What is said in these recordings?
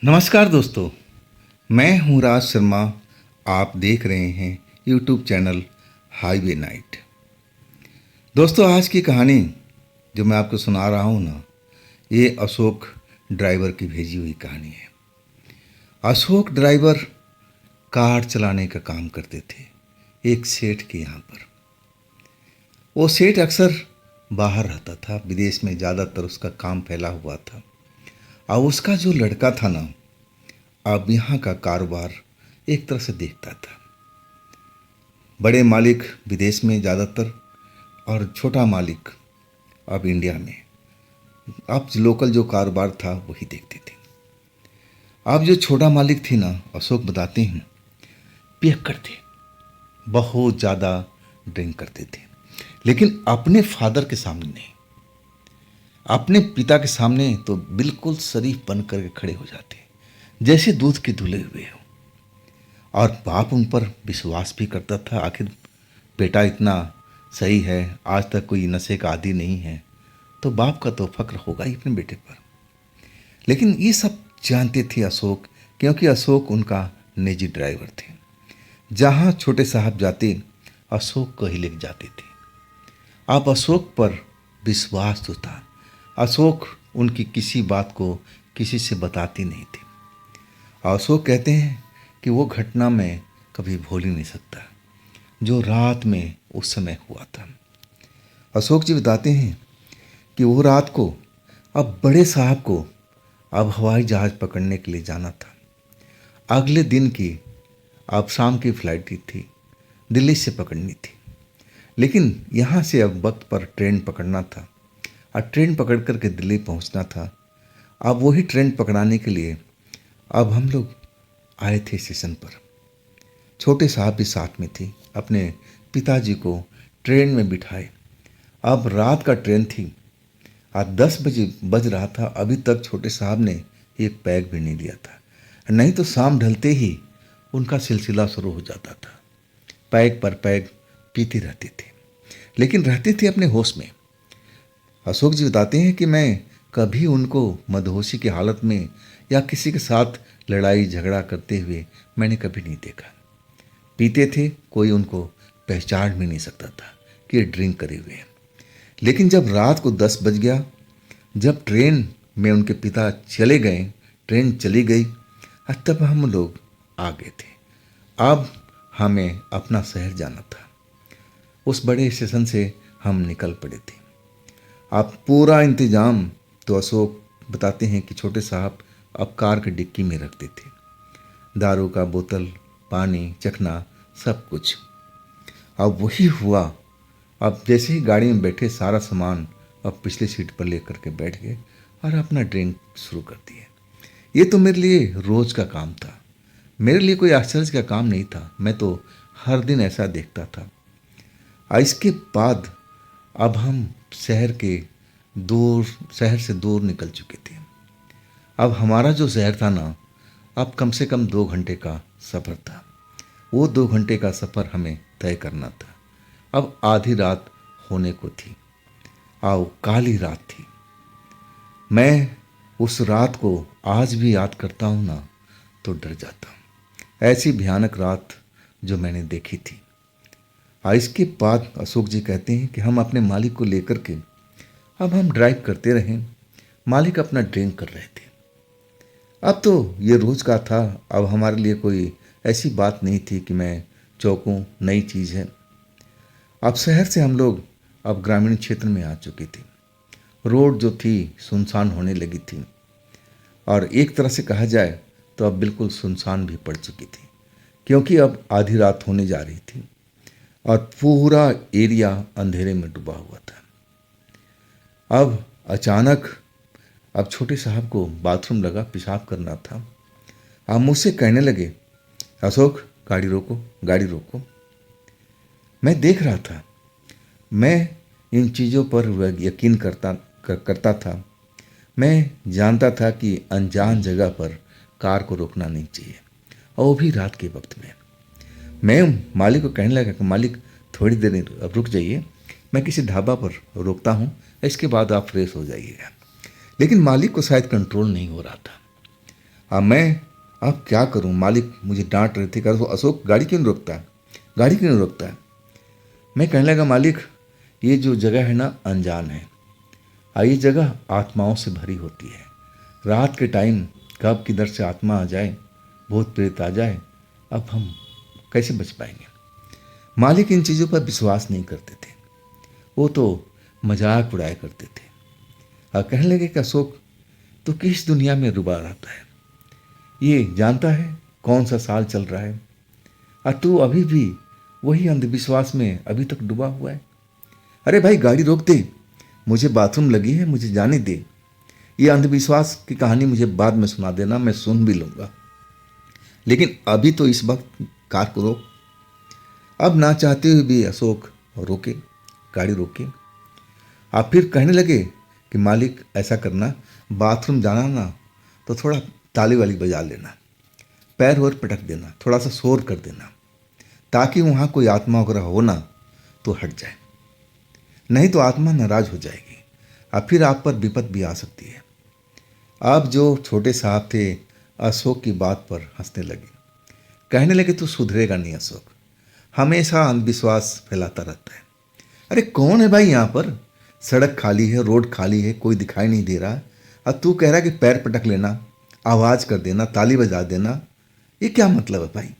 नमस्कार दोस्तों, मैं हूं राज शर्मा। आप देख रहे हैं यूट्यूब चैनल हाईवे नाइट। दोस्तों, आज की कहानी जो मैं आपको सुना रहा हूं ना, ये अशोक ड्राइवर की भेजी हुई कहानी है। अशोक ड्राइवर कार चलाने का काम करते थे एक सेठ के यहाँ पर। वो सेठ अक्सर बाहर रहता था, विदेश में ज़्यादातर उसका काम फैला हुआ था। और उसका जो लड़का था ना, अब यहाँ का कारोबार एक तरह से देखता था। बड़े मालिक विदेश में ज़्यादातर और छोटा मालिक अब इंडिया में। अब लोकल जो कारोबार था वही देखते थे। अब जो छोटा मालिक थी ना, अशोक बताते हैं, पियक्कड़ थे, बहुत ज़्यादा ड्रिंक करते थे, लेकिन अपने फादर के सामने नहीं। अपने पिता के सामने तो बिल्कुल शरीफ बन करके खड़े हो जाते, जैसे दूध के धुले हुए हो। और बाप उन पर विश्वास भी करता था, आखिर बेटा इतना सही है, आज तक कोई नशे का आदी नहीं है, तो बाप का तो फक्र होगा ही अपने बेटे पर। लेकिन ये सब जानते थे अशोक, क्योंकि अशोक उनका निजी ड्राइवर थे। जहाँ छोटे साहब जाते, अशोक को ही लेके जाते थे। अब अशोक पर विश्वास तो था। अशोक उनकी किसी बात को किसी से बताते नहीं थे। अशोक कहते हैं कि वो घटना मैं कभी भूल ही नहीं सकता जो रात में उस समय हुआ था। अशोक जी बताते हैं कि वो रात को अब बड़े साहब को अब हवाई जहाज़ पकड़ने के लिए जाना था। अगले दिन की अब शाम की फ्लाइट थी, दिल्ली से पकड़नी थी। लेकिन यहाँ से अब वक्त पर ट्रेन पकड़ना था और ट्रेन पकड़ करके दिल्ली पहुँचना था। अब वही ट्रेन पकड़ाने के लिए अब हम लोग आए थे स्टेशन पर। छोटे साहब भी साथ में थे, अपने पिताजी को ट्रेन में बिठाए। अब रात का ट्रेन थी, आज 10 बजे बज रहा था। अभी तक छोटे साहब ने एक पैग भी नहीं लिया था, नहीं तो शाम ढलते ही उनका सिलसिला शुरू हो जाता था। पैग पर पैग पीते रहते थे, लेकिन रहते थे अपने होश में। अशोक जी बताते हैं कि मैं कभी उनको मदहोशी की हालत में या किसी के साथ लड़ाई झगड़ा करते हुए मैंने कभी नहीं देखा। पीते थे, कोई उनको पहचान भी नहीं सकता था कि ये ड्रिंक करे हुए हैं। लेकिन जब रात को 10 बज गया, जब ट्रेन में उनके पिता चले गए, ट्रेन चली गई, तब हम लोग आ गए थे। अब हमें अपना शहर जाना था। उस बड़े स्टेशन से हम निकल पड़े थे। अब पूरा इंतजाम तो अशोक बताते हैं कि छोटे साहब अब कार की डिक्की में रखते थे। दारू का बोतल, पानी, चखना, सब कुछ। अब वही हुआ। अब जैसे ही गाड़ी में बैठे, सारा सामान अब पिछली सीट पर लेकर के बैठ गए और अपना ड्रिंक शुरू कर दिए। ये तो मेरे लिए रोज़ का काम था, मेरे लिए कोई आश्चर्य का काम नहीं था। मैं तो हर दिन ऐसा देखता था। इसके बाद अब हम शहर से दूर निकल चुके थे। अब हमारा जो शहर था ना, अब कम से कम 2 घंटे का सफ़र था। वो 2 घंटे का सफ़र हमें तय करना था। अब आधी रात होने को थी, आओ काली रात थी। मैं उस रात को आज भी याद करता हूँ ना, तो डर जाता हूँ। ऐसी भयानक रात जो मैंने देखी थी। इसके बाद अशोक जी कहते हैं कि हम अपने मालिक को लेकर के अब हम ड्राइव करते रहे। मालिक अपना ड्रिंक कर रहे थे। अब तो ये रोज़ का था। अब हमारे लिए कोई ऐसी बात नहीं थी कि मैं चौंकूं, नई चीज़ है। अब शहर से हम लोग अब ग्रामीण क्षेत्र में आ चुके थे। रोड जो थी सुनसान होने लगी थी, और एक तरह से कहा जाए तो अब बिल्कुल सुनसान भी पड़ चुकी थी, क्योंकि अब आधी रात होने जा रही थी और पूरा एरिया अंधेरे में डूबा हुआ था। अब अचानक अब छोटे साहब को बाथरूम लगा, पेशाब करना था। अब मुझसे कहने लगे, अशोक गाड़ी रोको, गाड़ी रोको। मैं देख रहा था, मैं इन चीज़ों पर यकीन करता था। मैं जानता था कि अनजान जगह पर कार को रोकना नहीं चाहिए, और वो भी रात के वक्त में। मैं मालिक को कहने लगा कि मालिक थोड़ी देर अब रुक जाइए, मैं किसी ढाबा पर रोकता हूँ, इसके बाद आप फ्रेश हो जाइएगा। लेकिन मालिक को शायद कंट्रोल नहीं हो रहा था। मैं अब क्या करूं, मालिक मुझे डांट रहे थे, कह रहे अशोक गाड़ी क्यों नहीं रोकता है, गाड़ी क्यों नहीं रोकता है। मैं कहने लगा मालिक ये जो जगह है ना अनजान है, ये जगह आत्माओं से भरी होती है। रात के टाइम कब किधर से आत्मा आ जाए, भूत प्रेत आ जाए, अब हम कैसे बच पाएंगे। मालिक इन चीज़ों पर विश्वास नहीं करते थे, वो तो मजाक उड़ाया करते थे। और कहने लगे कि अशोक तो किस दुनिया में डूबा रहता है, ये जानता है कौन सा साल चल रहा है, और तू अभी भी वही अंधविश्वास में अभी तक डूबा हुआ है। अरे भाई गाड़ी रोक दे, मुझे बाथरूम लगी है, मुझे जाने दे। ये अंधविश्वास की कहानी मुझे बाद में सुना देना, मैं सुन भी लूँगा, लेकिन अभी तो इस वक्त कार को रोक। अब ना चाहते हुए भी अशोक रोके, गाड़ी रोके। आप फिर कहने लगे कि मालिक ऐसा करना, बाथरूम जाना ना तो थोड़ा ताली वाली बजा लेना, पैर और पटक देना, थोड़ा सा शोर कर देना, ताकि वहाँ कोई आत्मा वगैरह हो ना तो हट जाए, नहीं तो आत्मा नाराज हो जाएगी और फिर आप पर विपद भी आ सकती है। अब जो छोटे साहब थे अशोक की बात पर हंसने लगे, कहने लगे तू सुधरेगा नहीं अशोक, हमेशा अंधविश्वास फैलाता रहता है। अरे कौन है भाई यहाँ पर, सड़क खाली है, रोड खाली है, कोई दिखाई नहीं दे रहा, अब तू कह रहा है कि पैर पटक लेना, आवाज़ कर देना, ताली बजा देना, ये क्या मतलब है भाई।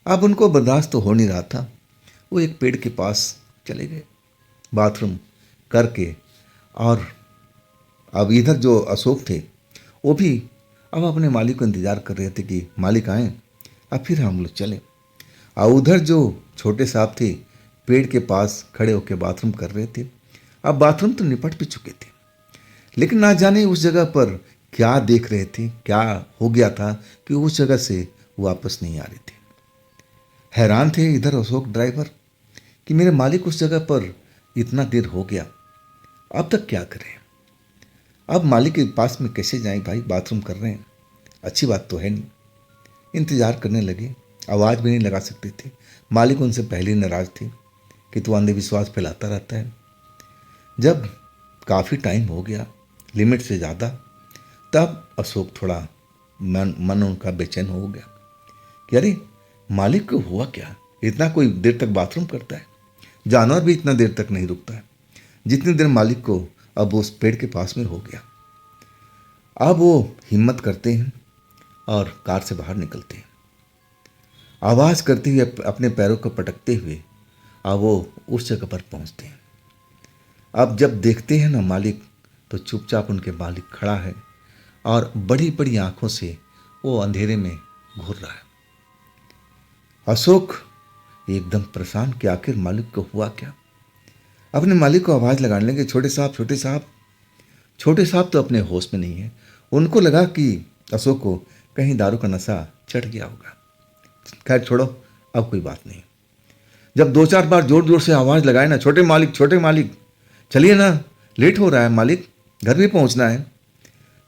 अब उनको बर्दाश्त तो हो नहीं रहा था, वो एक पेड़ के पास चले गए बाथरूम करके। और अब इधर जो अशोक थे वो भी अब अपने मालिक को इंतज़ार कर रहे थे कि मालिक आए अब फिर हम लोग चले। और उधर जो छोटे साहब थे पेड़ के पास खड़े होकर बाथरूम कर रहे थे। अब बाथरूम तो निपट भी चुके थे, लेकिन ना जाने उस जगह पर क्या देख रहे थे, क्या हो गया था कि उस जगह से वापस नहीं आ रहे थे। हैरान थे इधर अशोक ड्राइवर कि मेरे मालिक उस जगह पर इतना देर हो गया, अब तक क्या करें। अब मालिक के पास में कैसे जाएं भाई, बाथरूम कर रहे हैं, अच्छी बात तो है नहीं। इंतज़ार करने लगे, आवाज़ भी नहीं लगा सकते थे। मालिक उनसे पहले ही नाराज़ थे कि तू अंधविश्वास फैलाता रहता है। जब काफ़ी टाइम हो गया, लिमिट से ज़्यादा, तब अशोक थोड़ा मन उनका बेचैन हो गया कि अरे मालिक को हुआ क्या, इतना कोई देर तक बाथरूम करता है। जानवर भी इतना देर तक नहीं रुकता है जितनी देर मालिक को अब उस पेड़ के पास में हो गया। अब वो हिम्मत करते हैं और कार से बाहर निकलते हैं, आवाज़ करते हुए अपने पैरों को पटकते हुए अब वो उस जगह पर पहुंचते हैं। अब जब देखते हैं ना मालिक, तो चुपचाप उनके मालिक खड़ा है और बड़ी बड़ी आंखों से वो अंधेरे में घूर रहा है। अशोक एकदम परेशान कि आखिर मालिक को हुआ क्या। अपने मालिक को आवाज़ लगाने लगे, छोटे साहब छोटे साहब। छोटे साहब तो अपने होश में नहीं है, उनको लगा कि अशोक को कहीं दारू का नशा चढ़ गया होगा। खैर छोड़ो, अब कोई बात नहीं। जब दो चार बार जोर जोर से आवाज़ लगाए ना, छोटे मालिक चलिए ना, लेट हो रहा है मालिक, घर भी पहुंचना है,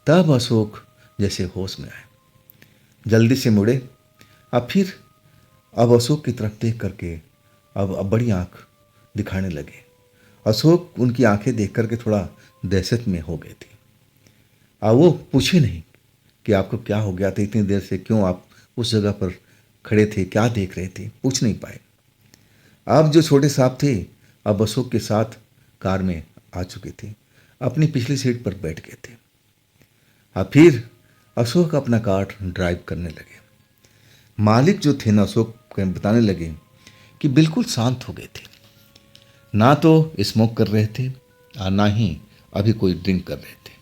तब अशोक जैसे होश में आए, जल्दी से मुड़े। अब अशोक की तरफ देख करके अब बड़ी आंख दिखाने लगे। अशोक उनकी आंखें देख करके थोड़ा दहशत में हो गए थे। वो पूछे नहीं कि आपको क्या हो गया था, इतनी देर से क्यों आप उस जगह पर खड़े थे, क्या देख रहे थे, पूछ नहीं पाए। अब जो छोटे साहब थे अब अशोक के साथ कार में आ चुके थे, अपनी पिछली सीट पर बैठ गए थे। अब फिर अशोक अपना कार ड्राइव करने लगे। मालिक जो थे ना अशोक को बताने लगे कि बिल्कुल शांत हो गए थे, ना तो स्मोक कर रहे थे और ना ही अभी कोई ड्रिंक कर रहे थे।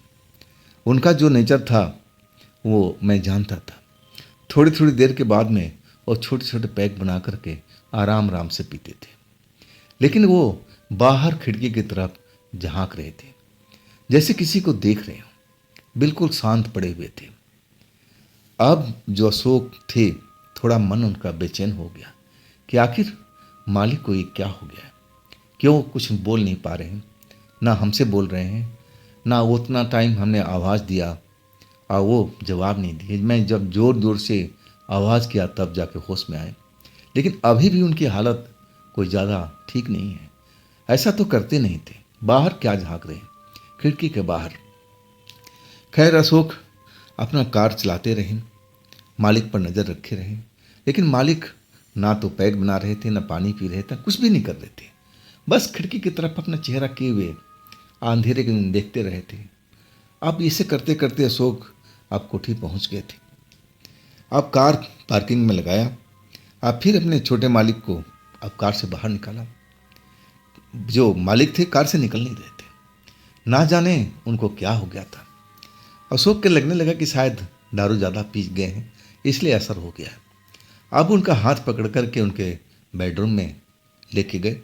उनका जो नेचर था वो मैं जानता था। थोड़ी थोड़ी देर के बाद में वो छोटे छोटे पैक बना करके आराम आराम से पीते थे, लेकिन वो बाहर खिड़की की तरफ झांक रहे थे, जैसे किसी को देख रहे हो, बिल्कुल शांत पड़े हुए थे। अब जो अशोक थे थोड़ा मन उनका बेचैन हो गया कि आखिर मालिक को ये क्या हो गया है, क्यों कुछ बोल नहीं पा रहे हैं, ना हमसे बोल रहे हैं, ना उतना टाइम हमने आवाज़ दिया और वो जवाब नहीं दिए। मैं जब ज़ोर ज़ोर से आवाज़ किया तब जाके होश में आए, लेकिन अभी भी उनकी हालत कोई ज़्यादा ठीक नहीं है। ऐसा तो करते नहीं थे, बाहर क्या झांक रहे हैं, खिड़की के बाहर। खैर अशोक अपना कार चलाते रहें, मालिक पर नज़र रखे रहें। लेकिन मालिक ना तो पैक बना रहे थे, ना पानी पी रहे थे, कुछ भी नहीं कर रहे थे। बस खिड़की की तरफ अपना चेहरा किए हुए अंधेरे के दिन देखते रहे थे। अब इसे करते करते अशोक अब कोठी पहुंच गए थे। अब कार पार्किंग में लगाया। अब फिर अपने छोटे मालिक को अब कार से बाहर निकाला। जो मालिक थे कार से निकल नहीं रहे थे। ना जाने उनको क्या हो गया था। अशोक के लगने लगा कि शायद दारू ज़्यादा पी गए हैं, इसलिए असर हो गया है। अब उनका हाथ पकड़ करके उनके बेडरूम में लेके गए।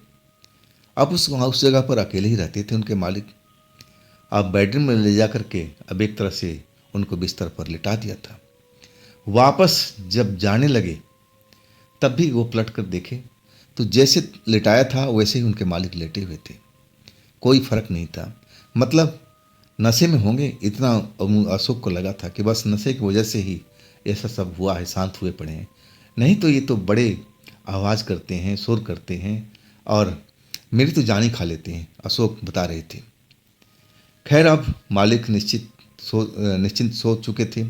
अब उस जगह पर अकेले ही रहते थे उनके मालिक। अब बेडरूम में ले जा करके अब एक तरह से उनको बिस्तर पर लिटा दिया था। वापस जब जाने लगे तब भी वो पलट कर देखे तो जैसे लिटाया था वैसे ही उनके मालिक लेटे हुए थे। कोई फर्क नहीं था। मतलब नशे में होंगे, इतना अशोक को लगा था कि बस नशे की वजह से ही ऐसा सब हुआ है, शांत हुए पड़े हैं। नहीं तो ये तो बड़े आवाज़ करते हैं, शोर करते हैं और मेरी तो जान ही खा लेते हैं, अशोक बता रहे थे। खैर अब मालिक निश्चिंत सो चुके थे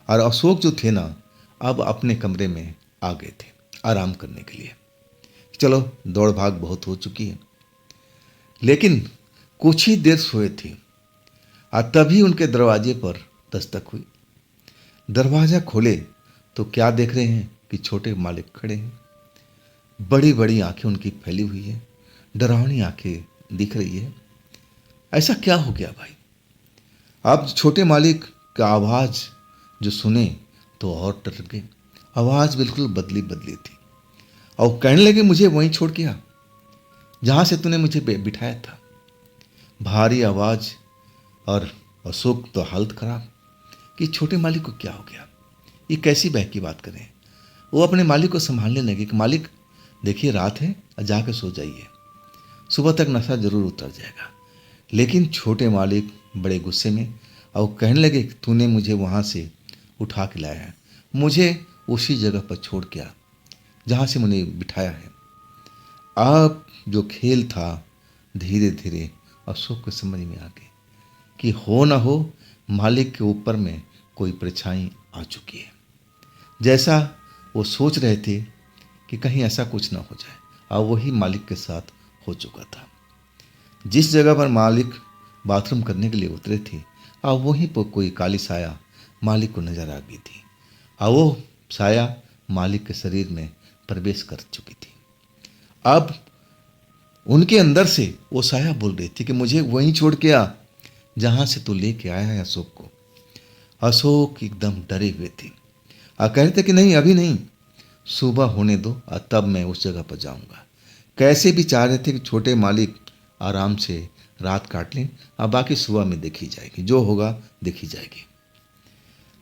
और अशोक जो थे ना अब अपने कमरे में आ गए थे आराम करने के लिए। चलो दौड़ भाग बहुत हो चुकी है। लेकिन कुछ ही देर सोए थे और तभी उनके दरवाजे पर दस्तक हुई। दरवाज़ा खोले तो क्या देख रहे हैं कि छोटे मालिक खड़े हैं। बड़ी बड़ी आंखें उनकी फैली हुई है, डरावनी आंखें दिख रही है। ऐसा क्या हो गया भाई? अब छोटे मालिक का आवाज़ जो सुने तो और डर गए। आवाज़ बिल्कुल बदली बदली थी और कहने लगे मुझे वहीं छोड़ के आ जहाँ से तूने मुझे बिठाया था। भारी आवाज़ और अशोक तो हालत खराब कि छोटे मालिक को क्या हो गया, ये कैसी बह की बात करें। वो अपने मालिक को संभालने लगे कि मालिक देखिए रात है, जाके सो जाइए, सुबह तक नशा जरूर उतर जाएगा। लेकिन छोटे मालिक बड़े गुस्से में और कहने लगे तूने मुझे वहाँ से उठा के लाया है, मुझे उसी जगह पर छोड़ के आ जहाँ से मैंने बिठाया है। अब जो खेल था धीरे धीरे अशोक को समझ में आ गई कि हो ना हो मालिक के ऊपर में कोई परछाई आ चुकी है। जैसा वो सोच रहे थे कि कहीं ऐसा कुछ ना हो जाए, और वही मालिक के साथ हो चुका था। जिस जगह पर मालिक बाथरूम करने के लिए उतरे थे और वहीं पर कोई काली साया मालिक को नजर आ गई थी और वो साया मालिक के शरीर में प्रवेश कर चुकी थी। अब उनके अंदर से वो साया बोल रही थी कि मुझे वहीं छोड़ के आ जहाँ से तू लेके आया है अशोक को। अशोक एकदम डरे हुए थे और कह रहे थे कि नहीं अभी नहीं, सुबह होने दो और तब मैं उस जगह पर जाऊंगा। कैसे भी चाह रहे थे कि छोटे मालिक आराम से रात काट लें और बाकी सुबह में देखी जाएगी, जो होगा देखी जाएगी।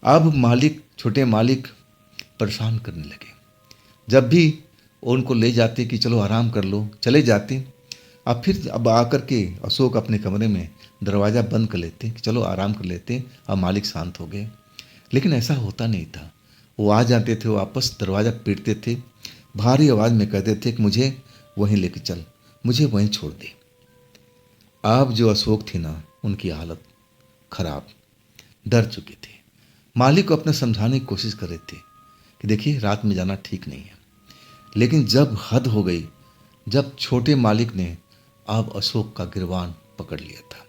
अब छोटे मालिक परेशान करने लगे। जब भी उनको ले जाते कि चलो आराम कर लो, चले जाते। अब आकर के अशोक अपने कमरे में दरवाज़ा बंद कर लेते कि चलो आराम कर लेते और मालिक शांत हो गए। लेकिन ऐसा होता नहीं था। वो आ जाते थे, वापस दरवाज़ा पीटते थे, भारी आवाज़ में कहते थे कि मुझे वहीं लेके चल, मुझे वहीं छोड़ दे। अब जो अशोक थे ना उनकी हालत खराब, डर चुके थे। मालिक को अपने समझाने की कोशिश कर रहे थे कि देखिए रात में जाना ठीक नहीं है। लेकिन जब हद हो गई, जब छोटे मालिक ने अब अशोक का गिरबान पकड़ लिया था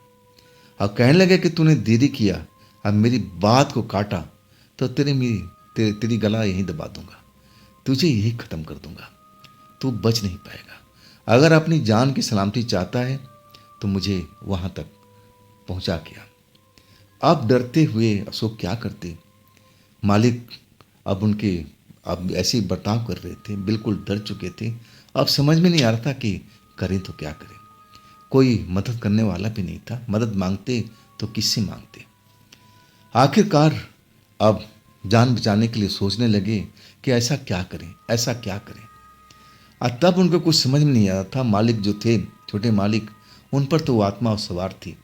और कहने लगे कि तूने देरी किया और मेरी बात को काटा तो तेरी गला यहीं दबा दूंगा, तुझे यही ख़त्म कर दूंगा, तू बच नहीं पाएगा। अगर अपनी जान की सलामती चाहता है तो मुझे वहाँ तक पहुँचा के आ। अब डरते हुए अशोक क्या करते। मालिक अब ऐसे बर्ताव कर रहे थे, बिल्कुल डर चुके थे। अब समझ में नहीं आ रहा था कि करें तो क्या करें। कोई मदद करने वाला भी नहीं था, मदद मांगते तो किससे मांगते। आखिरकार अब जान बचाने के लिए सोचने लगे कि ऐसा क्या करें, ऐसा क्या करें। और तब उनको कुछ समझ में नहीं आ रहा था। मालिक जो थे छोटे मालिक, उन पर तो वो आत्मा सवार थी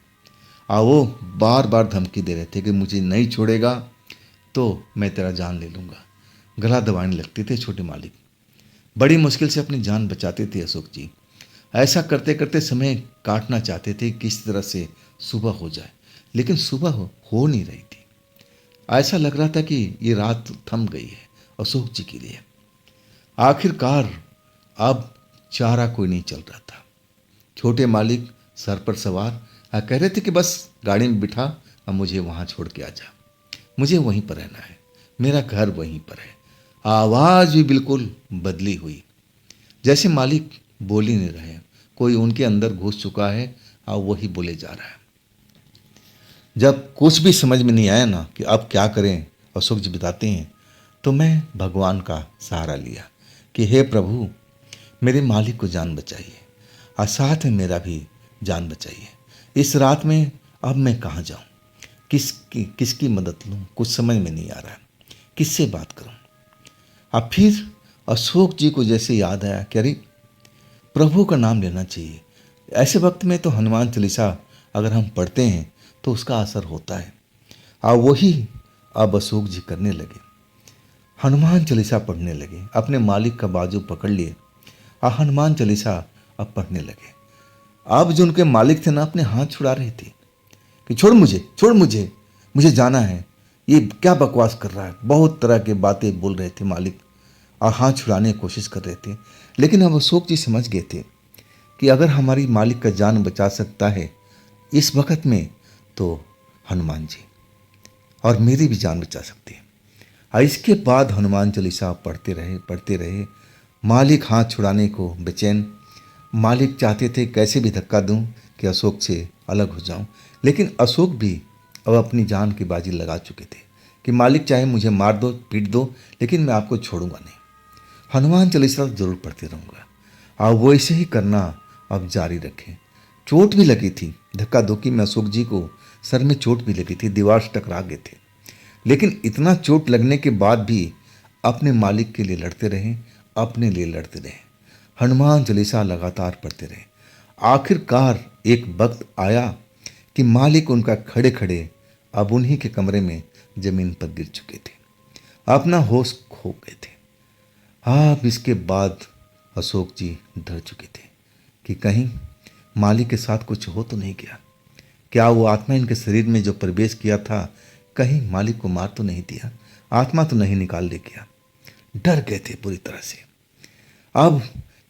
और वो बार बार धमकी दे रहे थे कि मुझे नहीं छोड़ेगा तो मैं तेरा जान ले लूँगा। गला दबाने लगते थे छोटे मालिक। बड़ी मुश्किल से अपनी जान बचाते थे अशोक जी। ऐसा करते करते समय काटना चाहते थे किस तरह से सुबह हो जाए, लेकिन सुबह हो नहीं रही थी। ऐसा लग रहा था कि ये रात थम गई है अशोक जी के लिए। आखिरकार अब चारा कोई नहीं चल रहा था। छोटे मालिक सर पर सवार कह रहे थे कि बस गाड़ी में बिठा, अब मुझे वहाँ छोड़ के आ जा, मुझे वहीं पर रहना है, मेरा घर वहीं पर है। आवाज़ भी बिल्कुल बदली हुई, जैसे मालिक बोल ही नहीं रहे, कोई उनके अंदर घुस चुका है और वही बोले जा रहा है। जब कुछ भी समझ में नहीं आया ना कि अब क्या करें, अशोक जी बताते हैं, तो मैं भगवान का सहारा लिया कि हे प्रभु, मेरे मालिक को जान बचाइए और साथ में मेरा भी जान बचाइए। इस रात में अब मैं कहाँ जाऊँ, किसकी मदद लूँ, कुछ समझ में नहीं आ रहा, किससे बात करूँ। अब फिर अशोक जी को जैसे याद आया कि अरे प्रभु का नाम लेना चाहिए। ऐसे वक्त में तो हनुमान चालीसा अगर हम पढ़ते हैं तो उसका असर होता है। और वही अब अशोक जी करने लगे, हनुमान चालीसा पढ़ने लगे, अपने मालिक का बाजू पकड़ लिए और हनुमान चालीसा अब पढ़ने लगे। अब जो उनके मालिक थे ना, अपने हाथ छुड़ा रहे थे कि छोड़ मुझे, छोड़ मुझे, मुझे जाना है, ये क्या बकवास कर रहा है। बहुत तरह के बातें बोल रहे थे मालिक और हाथ छुड़ाने की कोशिश कर रहे थे। लेकिन अब अशोक जी समझ गए थे कि अगर हमारी मालिक का जान बचा सकता है इस वक्त में, तो हनुमान जी, और मेरी भी जान बचा सकते हैं। और इसके बाद हनुमान चालीसा पढ़ते रहे। मालिक हाथ छुड़ाने को बेचैन, मालिक चाहते थे कैसे भी धक्का दूं कि अशोक से अलग हो जाऊं, लेकिन अशोक भी अब अपनी जान की बाजी लगा चुके थे कि मालिक चाहे मुझे मार दो, पीट दो, लेकिन मैं आपको छोड़ूंगा नहीं, हनुमान चालीसा जरूर पढ़ते रहूंगा। और वो ऐसे ही करना अब जारी रखें। चोट भी लगी थी, धक्का धुक्की में अशोक जी को सर में चोट भी लगी थी, दीवार से टकरा गए थे। लेकिन इतना चोट लगने के बाद भी अपने मालिक के लिए लड़ते रहे, अपने लिए लड़ते रहे, हनुमान चालीसा लगातार पढ़ते रहे। आखिरकार एक वक्त आया कि मालिक उनका खड़े खड़े अब उन्हीं के कमरे में जमीन पर गिर चुके थे, अपना होश खो गए थे। अब इसके बाद अशोक जी डर चुके थे कि कहीं मालिक के साथ कुछ हो तो नहीं गया, क्या वो आत्मा इनके शरीर में जो प्रवेश किया था कहीं मालिक को मार तो नहीं दिया, आत्मा तो नहीं निकाल ले गया। डर गए थे पूरी तरह से। अब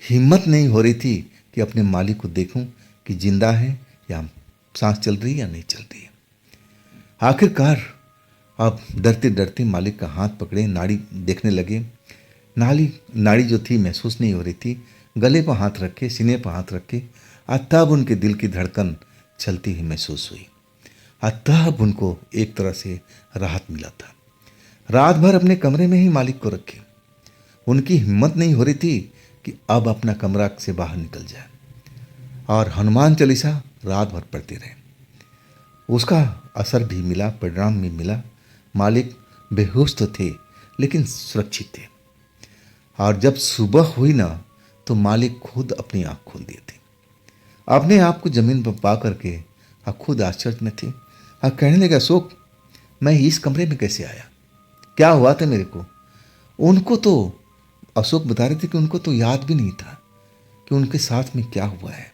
हिम्मत नहीं हो रही थी कि अपने मालिक को देखूं कि जिंदा है या सांस चल रही है या नहीं चल रही है। आखिरकार अब डरते डरते मालिक का हाथ पकड़े, नाड़ी देखने लगे। नाड़ी जो थी महसूस नहीं हो रही थी। गले पर हाथ रखे, सीने पर हाथ रखे, तब उनके दिल की धड़कन चलती ही महसूस हुई। तब उनको एक तरह से राहत मिला था। रात भर अपने कमरे में ही मालिक को रखे। उनकी हिम्मत नहीं हो रही थी कि अब अपना कमरा से बाहर निकल जाए, और हनुमान चालीसा रात भर पढ़ते रहे। उसका असर भी मिला, परिणाम भी मिला। मालिक बेहोश तो थे लेकिन सुरक्षित थे। और जब सुबह हुई ना, तो मालिक खुद अपनी आँख खोल दिए थे, अपने आप को जमीन पर पा करके खुद आश्चर्य में थे। कहने लगे, अशोक, मैं इस कमरे में कैसे आया, क्या हुआ था मेरे को। उनको तो अशोक बता रहे थे कि उनको तो याद भी नहीं था कि उनके साथ में क्या हुआ है।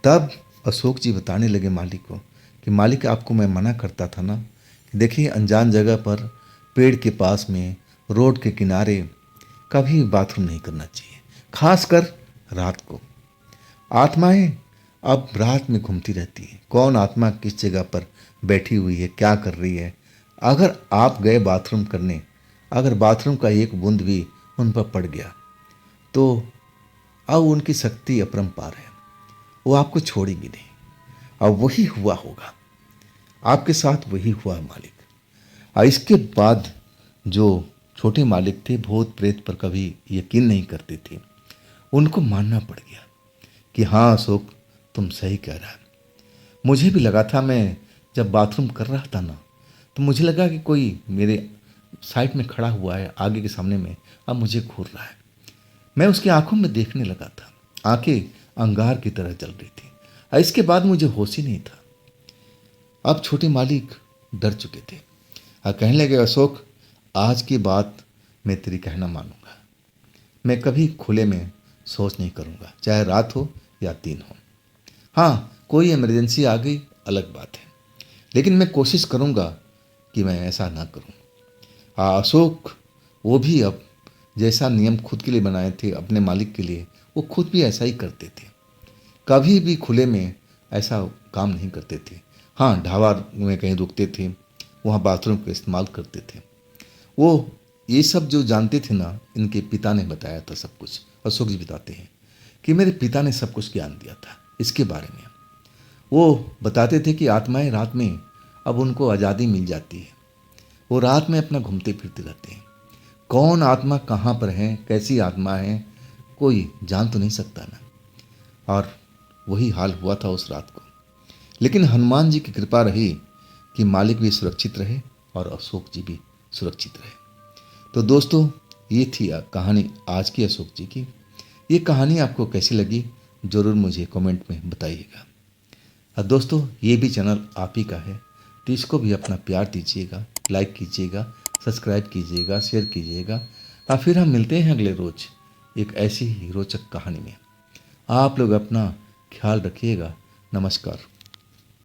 तब अशोक जी बताने लगे मालिक को कि मालिक, आपको मैं मना करता था ना कि देखिए, अनजान जगह पर, पेड़ के पास में, रोड के किनारे कभी बाथरूम नहीं करना चाहिए, खासकर रात को। आत्माएं अब रात में घूमती रहती है, कौन आत्मा किस जगह पर बैठी हुई है, क्या कर रही है। अगर आप गए बाथरूम करने, अगर बाथरूम का एक बूंद भी उन पर पड़ गया, तो अब उनकी शक्ति अपरंपार है, वो आपको छोड़ेंगी नहीं। अब वही हुआ होगा, आपके साथ वही हुआ मालिक। और इसके बाद जो छोटे मालिक थे, भूत प्रेत पर कभी यकीन नहीं करते थे, उनको मानना पड़ गया कि हाँ अशोक, तुम सही कह रहा है। मुझे भी लगा था, मैं जब बाथरूम कर रहा था ना, तो मुझे लगा कि कोई मेरे साइड में खड़ा हुआ है, आगे के सामने में, अब मुझे घूर रहा है। मैं उसकी आंखों में देखने लगा था, आंखें अंगार की तरह जल रही थी। और इसके बाद मुझे होश ही नहीं था। अब छोटे मालिक डर चुके थे और कहने लगे, अशोक, आज की बात मैं तेरी कहना मानूंगा, मैं कभी खुले में सोच नहीं करूंगा, चाहे रात हो या दिन हो। हाँ, कोई इमरजेंसी आ गई अलग बात है, लेकिन मैं कोशिश करूंगा कि मैं ऐसा ना करूं। अशोक वो भी अब जैसा नियम खुद के लिए बनाए थे अपने मालिक के लिए, वो खुद भी ऐसा ही करते थे। कभी भी खुले में ऐसा काम नहीं करते थे। हाँ, ढाबा में कहीं रुकते थे, वहाँ बाथरूम का इस्तेमाल करते थे। वो ये सब जो जानते थे ना, इनके पिता ने बताया था सब कुछ। अशोक जी बताते हैं कि मेरे पिता ने सब कुछ ज्ञान दिया था इसके बारे में। वो बताते थे कि आत्माएं रात में अब उनको आज़ादी मिल जाती है, वो रात में अपना घूमते फिरते रहते हैं। कौन आत्मा कहाँ पर है, कैसी आत्मा है, कोई जान तो नहीं सकता ना। और वही हाल हुआ था उस रात को। लेकिन हनुमान जी की कृपा रही कि मालिक भी सुरक्षित रहे और अशोक जी भी सुरक्षित रहे। तो दोस्तों, ये थी कहानी आज की अशोक जी की। ये कहानी आपको कैसी लगी ज़रूर मुझे कमेंट में बताइएगा। और दोस्तों, ये भी चैनल आप ही का है, तो इसको भी अपना प्यार दीजिएगा, लाइक कीजिएगा, सब्सक्राइब कीजिएगा, शेयर कीजिएगा। और फिर हम मिलते हैं अगले रोज एक ऐसी ही रोचक कहानी में। आप लोग अपना ख्याल रखिएगा। नमस्कार।